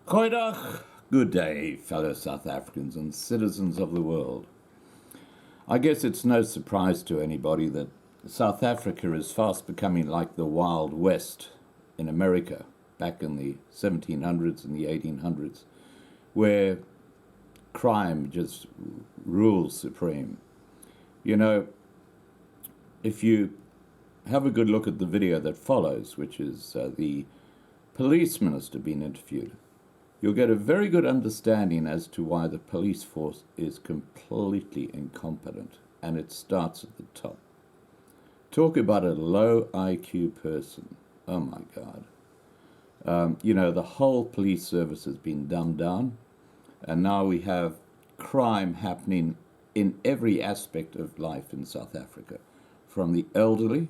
Goeiedag, good day, fellow South Africans and citizens of the world. I guess it's no surprise to anybody that South Africa is fast becoming like the Wild West in America back in the 1700s and the 1800s, where crime just rules supreme. You know, if you have a good look at the video that follows, which is the police minister being interviewed, you'll get a very good understanding as to why the police force is completely incompetent, and it starts at the top. Talk about a low IQ person. Oh my God. The whole police service has been dumbed down, and now we have crime happening in every aspect of life in South Africa, from the elderly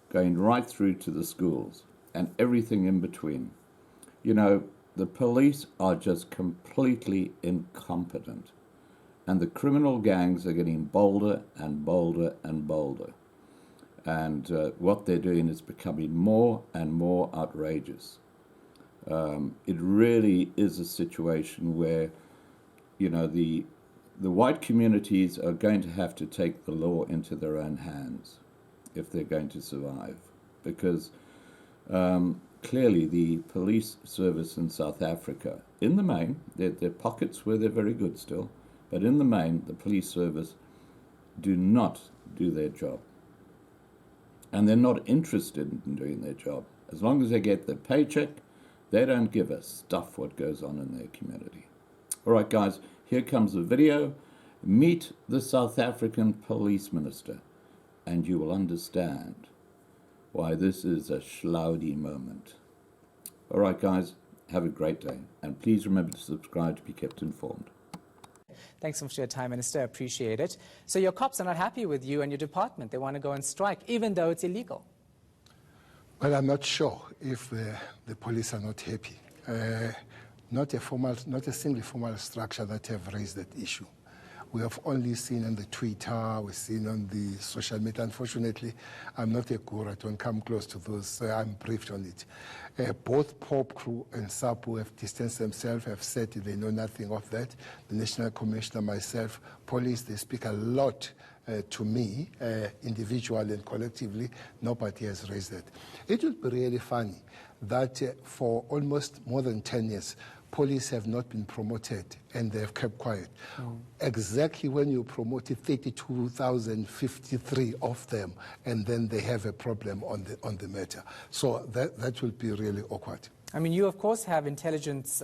going right through to the schools and everything in between. The police are just completely incompetent, and the criminal gangs are getting bolder and bolder and bolder. And what they're doing is becoming more and more outrageous. It really is a situation where, the white communities are going to have to take the law into their own hands if they're going to survive, because clearly the police service in South Africa, in the main, there are pockets where they're very good still, but in the main, the police service do not do their job. And they're not interested in doing their job. As long as they get their paycheck, they don't give a stuff what goes on in their community. All right, guys, here comes the video. Meet the South African police minister, and you will understand why this is a cloudy moment. All right, guys, have a great day. And please remember to subscribe to be kept informed. Thanks so much for your time, Minister. I appreciate it. So your cops are not happy with you and your department. They want to go on strike, even though it's illegal. Well, I'm not sure if the police are not happy. Not a single formal structure that have raised that issue. We have only seen on the Twitter, we've seen on the social media. Unfortunately, I'm not a guru. I don't come close to those. I'm briefed on it. Both POP crew and SAPU have distanced themselves, have said they know nothing of that. The National Commissioner, myself, police, they speak a lot to me, individually and collectively. Nobody has raised that. It would be really funny that for almost more than 10 years, police have not been promoted and they have kept quiet. Exactly when you promoted 32,053 of them, and then they have a problem on the matter. So that will be really awkward. I mean, you, of course, have intelligence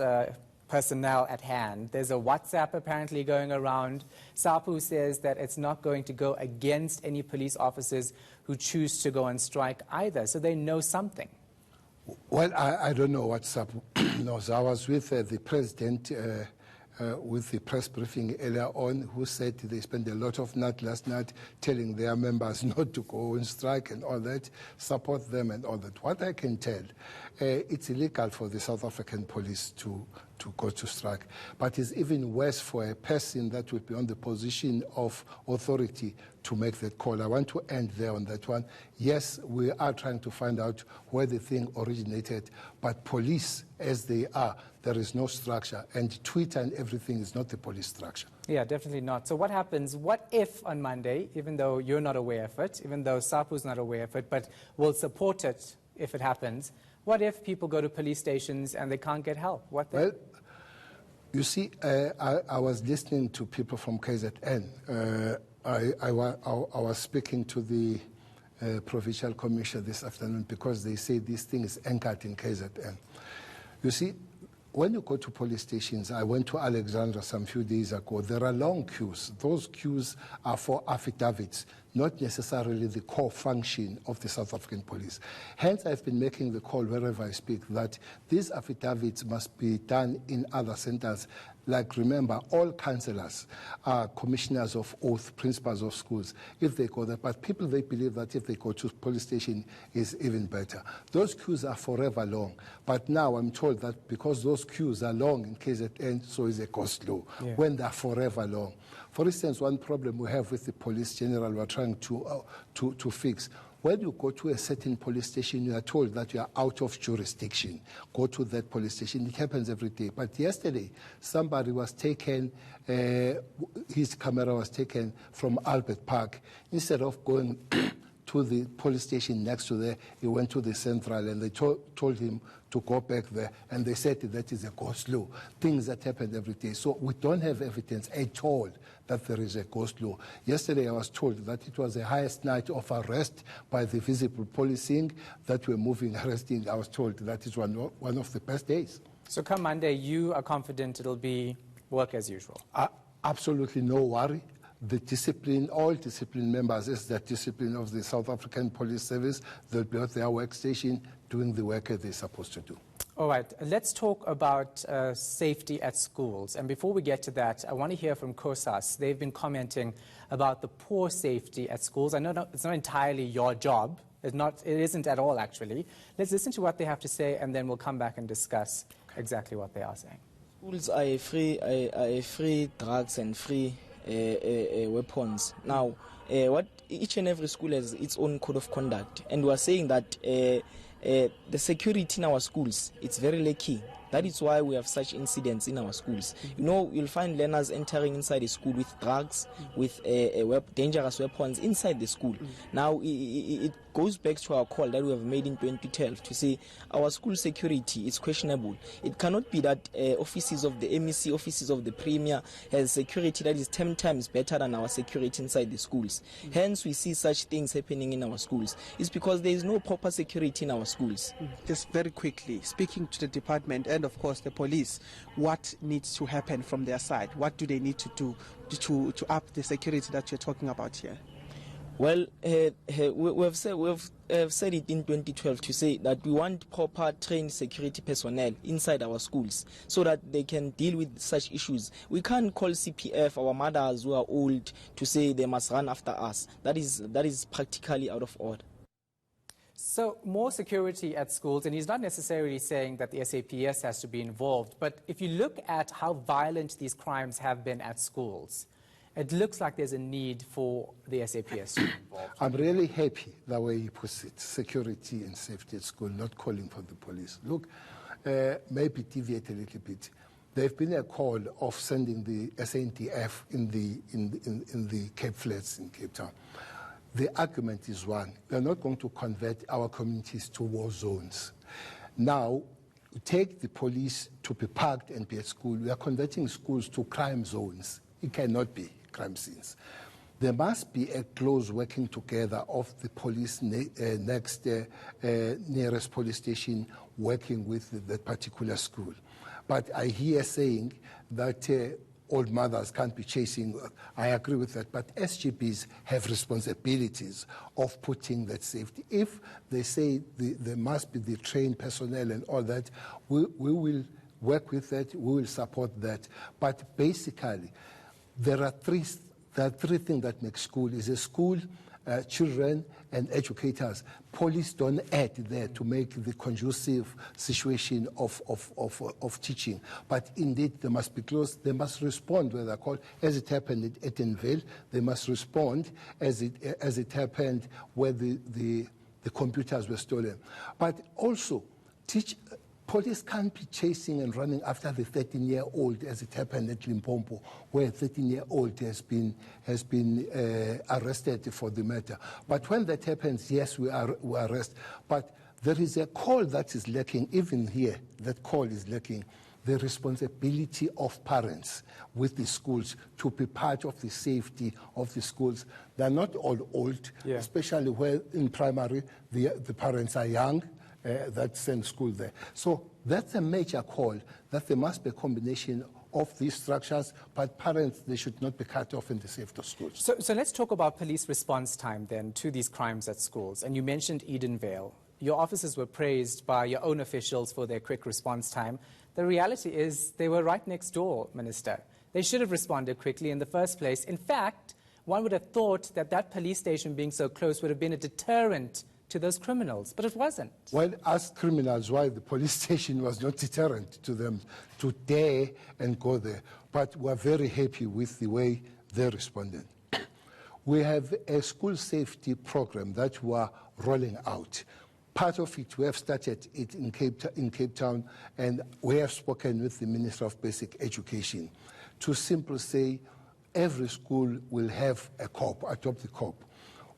personnel at hand. There's a WhatsApp apparently going around. SAPU says that it's not going to go against any police officers who choose to go on strike either, so they know something. Well, I don't know what SAPU knows. I was with the president with the press briefing earlier on, who said they spent a lot of night last night telling their members not to go on strike and all that, support them and all that. What I can tell, it's illegal for the South African police to go to strike. But it's even worse for a person that would be on the position of authority to make that call. I want to end there on that one. Yes, we are trying to find out where the thing originated, but police, as they are, there is no structure, and Twitter and everything is not the police structure. Yeah, definitely not. So what happens, what if on Monday, even though you're not aware of it, even though SAPU's not aware of it, but will support it if it happens, what if people go to police stations and they can't get help? What then? Well, you see, I was listening to people from KZN. I was speaking to the Provincial Commissioner this afternoon because they say this thing is anchored in KZN. You see, when you go to police stations, I went to Alexandra some few days ago, there are long queues. Those queues are for affidavits, not necessarily the core function of the South African police. Hence, I've been making the call wherever I speak that these affidavits must be done in other centers. Like, remember, all councillors are commissioners of oath, principals of schools, if they go there. But people, they believe that if they go to police station is even better. Those queues are forever long. But now I'm told that because those queues are long in KZN, so is a cost low, when they're forever long. For instance, one problem we have with the police general we're trying to fix, When you go to a certain police station, you are told that you are out of jurisdiction. Go to that police station. It happens every day. But yesterday, somebody was taken, his camera was taken from Albert Park. Instead of going to the police station next to there, he went to the Central, and they told him to go back there, and they said that is a go-slow. Things that happen every day. So we don't have evidence at all that there is a go-slow. Yesterday I was told that it was the highest night of arrest by the visible policing, that we're moving, arresting. I was told that is one of the best days. So come Monday, you are confident it'll be work as usual? Absolutely no worry. The discipline, all discipline members, is the discipline of the South African Police Service. They'll be at their workstation doing the work that they're supposed to do. All right, let's talk about safety at schools. And before we get to that, I want to hear from COSAS. They've been commenting about the poor safety at schools. I know it's not entirely your job. It isn't at all, actually. Let's listen to what they have to say, and then we'll come back and discuss exactly what they are saying. Schools are free drugs and free weapons. Now, what each and every school has its own code of conduct, and we are saying that the security in our schools, it's very lacking. That is why we have such incidents in our schools. You know, you'll find learners entering inside a school with drugs, with dangerous weapons inside the school. Now, it goes back to our call that we have made in 2012 to say our school security is questionable. It cannot be that offices of the MEC, offices of the Premier has security that is 10 times better than our security inside the schools. Hence, we see such things happening in our schools. It's because there is no proper security in our schools. Just very quickly, speaking to the department and of course the police, what needs to happen from their side? What do they need to do to up the security that you're talking about here? Well, we've said it in 2012 to say that we want proper trained security personnel inside our schools so that they can deal with such issues. We can't call CPF our mothers who are old to say they must run after us. That is practically out of order. So more security at schools, and he's not necessarily saying that the SAPS has to be involved, but if you look at how violent these crimes have been at schools, it looks like there's a need for the SAPS to be involved. I'm really happy the way he puts it, security and safety at school, not calling for the police. Look, maybe deviate a little bit. There's been a call of sending the SANDF in the Cape Flats in Cape Town. The argument is one, we're not going to convert our communities to war zones. Now, take the police to be parked and be at school. We are converting schools to crime zones. It cannot be crime scenes. There must be a close working together of the police nearest police station working with that particular school. But I hear saying that old mothers can't be chasing. I agree with that. But SGBs have responsibilities of putting that safety. If they say there must be the trained personnel and all that, we will work with that. We will support that. But basically, there are three things that make school. Is a school, children, and educators. Police don't add there to make the conducive situation of teaching. But indeed, they must be close. They must respond where they're called. As it happened at Edenville, they must respond as it happened where the computers were stolen. But also, police can't be chasing and running after the 13-year-old as it happened at Limpopo, where a 13-year-old has been arrested for the matter. But when that happens, yes, we arrest. But there is a call that is lacking, even here, that call is lacking. The responsibility of parents with the schools to be part of the safety of the schools. They're not all old, especially where in primary the parents are young. That send school there. So that's a major call, that there must be a combination of these structures, but parents, they should not be cut off in the safety of schools. So let's talk about police response time then to these crimes at schools. And you mentioned Edenvale. Your officers were praised by your own officials for their quick response time. The reality is they were right next door, Minister. They should have responded quickly in the first place. In fact, one would have thought that police station being so close would have been a deterrent to those criminals, but it wasn't. Well, as criminals, why the police station was not deterrent to them to dare and go there. But we're very happy with the way they responded. We have a school safety program that we are rolling out. Part of it, we have started it in Cape Town, and we have spoken with the Minister of Basic Education to simply say every school will have a cop, adopt the cop.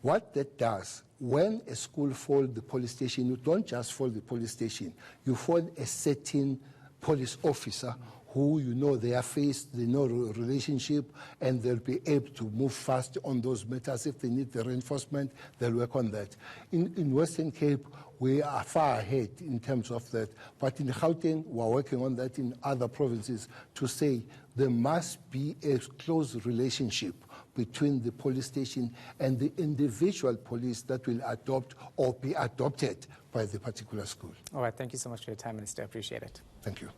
What that does, when a school folds the police station, you don't just follow the police station, you follow a certain police officer who you know their face, they know relationship, and they'll be able to move fast on those matters. If they need the reinforcement, they'll work on that. In Western Cape, we are far ahead in terms of that. But in Gauteng, we're working on that in other provinces to say there must be a close relationship between the police station and the individual police that will adopt or be adopted by the particular school. All right, thank you so much for your time, Minister. I appreciate it. Thank you.